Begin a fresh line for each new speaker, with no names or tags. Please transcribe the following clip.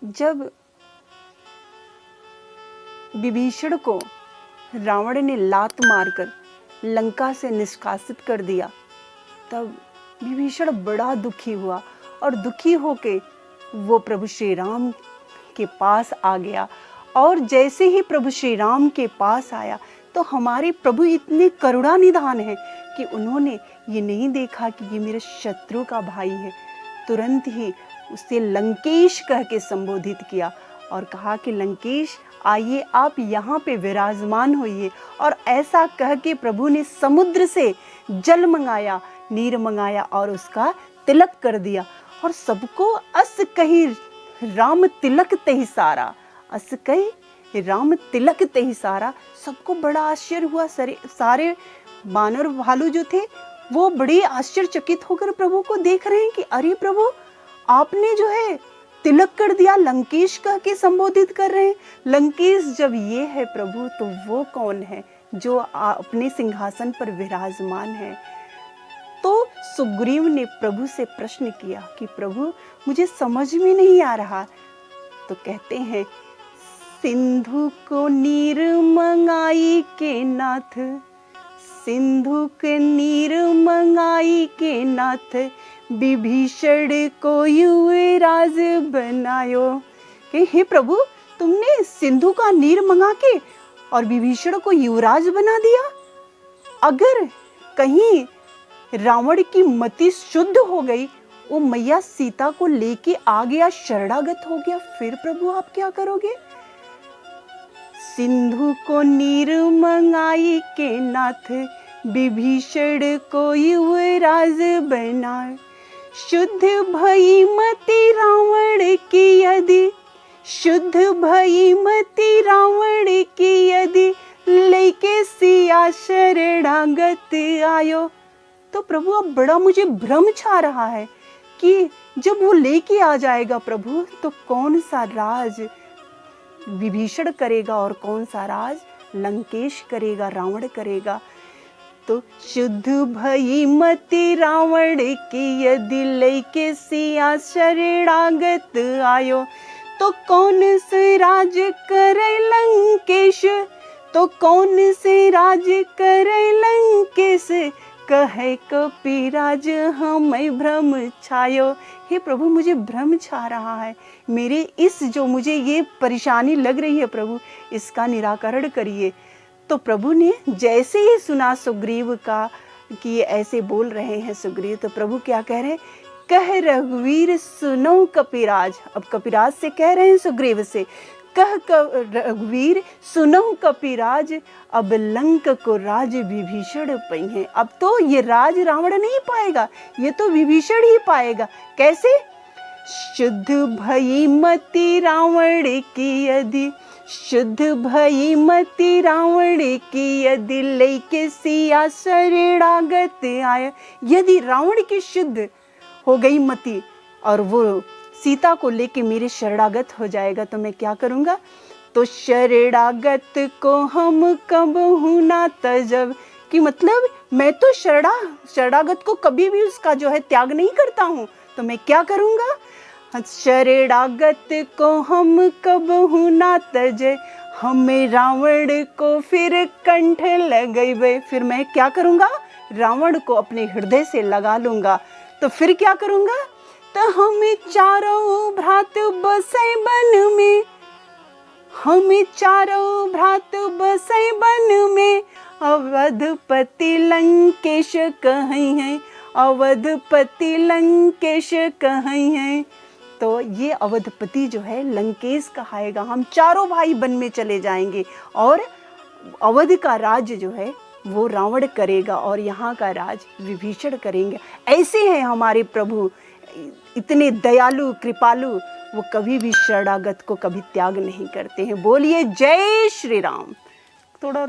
जब विभीषण को रावण ने लात मारकर लंका से निष्कासित कर दिया, तब विभीषण बड़ा दुखी हुआ और दुखी होके वो प्रभु श्री राम के पास आ गया। और जैसे ही प्रभु श्री राम के पास आया तो हमारे प्रभु इतने करुणा निधान हैं कि उन्होंने ये नहीं देखा कि ये मेरे शत्रु का भाई है, तुरंत ही उसे लंकेश कह के संबोधित किया और कहा कि लंकेश आइए, आप यहाँ पे विराजमान होइए। और ऐसा कह के प्रभु ने समुद्र से जल मंगाया, नीर मंगाया और उसका तिलक कर दिया। और सबको अस कही राम तिलक तही सारा, अस कही राम तिलक तही सारा। सबको बड़ा आश्चर्य हुआ। सारे बानर भालू जो थे वो बड़े आश्चर्यचकित होकर प्रभु को देख रहे हैं कि अरे प्रभु, आपने जो है तिलक कर दिया, लंकेश कह के संबोधित कर रहे हैं। लंकेश जब ये है प्रभु, तो वो कौन है जो अपने सिंहासन पर विराजमान है। तो सुग्रीव ने प्रभु से प्रश्न किया कि प्रभु, मुझे समझ में नहीं आ रहा। तो कहते हैं, सिंधु को नीर मंगाई के नाथ, सिंधु के नीर मंगाई के नाथ, विभीषण को युवराज बनायो। कि हे प्रभु, तुमने सिंधु का नीर मंगा के और विभीषण को युवराज बना दिया। अगर कहीं रावण की मति शुद्ध हो गई, वो मैया सीता को लेके आ गया, शरणागत हो गया, फिर प्रभु आप क्या करोगे। सिंधु को नीर मंगाई के नाथ, विभीषण को युवराज बनाए। शुद्ध भई मति रावण की यदि, शुद्ध भई मति रावण की यदि, लेके सिया शरणागत आयो। तो प्रभु अब बड़ा मुझे भ्रम छा रहा है कि जब वो लेके आ जाएगा प्रभु, तो कौन सा राज विभीषण करेगा और कौन सा राज लंकेश करेगा, रावण करेगा। तो शुद्ध भई मति रावण की यदि, लेके सिया शरणागत आयो। तो कौन से राज करे लंकेश, तो कौन से राज करे लंकेश, कहे कपिराज हमें भ्रम छायो। हे प्रभु, मुझे भ्रम छा रहा है, मेरे इस जो मुझे ये परेशानी लग रही है प्रभु, इसका निराकरण करिए। तो प्रभु ने जैसे ही सुना सुग्रीव का कि ये ऐसे बोल रहे हैं सुग्रीव, तो प्रभु क्या कह रहे हैं, कह रघुवीर सुनो कपिराज। अब कपिराज से कह रहे हैं सुग्रीव से, कह रघुवीर सुनो कपिराज, अब लंक को राज विभीषण पई है। अब तो ये राज रावण नहीं पाएगा, ये तो विभीषण ही पाएगा। कैसे। शुद्ध भई मति रावण की यदि, शुद्ध भई मति रावण की यदि, लेके सिया शरणागत आया। यदि रावण की शुद्ध हो गई मति और वो सीता को लेके मेरे शरणागत हो जाएगा, तो मैं क्या करूँगा। तो शरणागत को हम कब हूँ ना तजब, कि मतलब मैं तो शरणागत को कभी भी उसका जो है त्याग नहीं करता हूँ, तो मैं क्या करूँगा। शरणागत को हम कब हूँ ना तजे, हमें रावण को फिर कंठ लगैबे। फिर मैं क्या करूँगा, रावण को अपने हृदय से लगा लूँगा। तो फिर क्या करूँगा, तो हमें चारों भ्रात बसे बन में, हमें चारों भ्रात बसे बन में, अवधपति लंकेश कहीं हैं, अवधपति लंकेश कहीं हैं। तो ये अवधपति जो है लंकेश कहाएगा। हम चारों भाई वन में चले जाएंगे और अवध का राज्य जो है वो रावण करेगा और यहाँ का राज विभीषण करेंगे। ऐसे हैं हमारे प्रभु, इतने दयालु कृपालु, वो कभी भी शरणागत को कभी त्याग नहीं करते हैं। बोलिए जय श्री राम। थोड़ा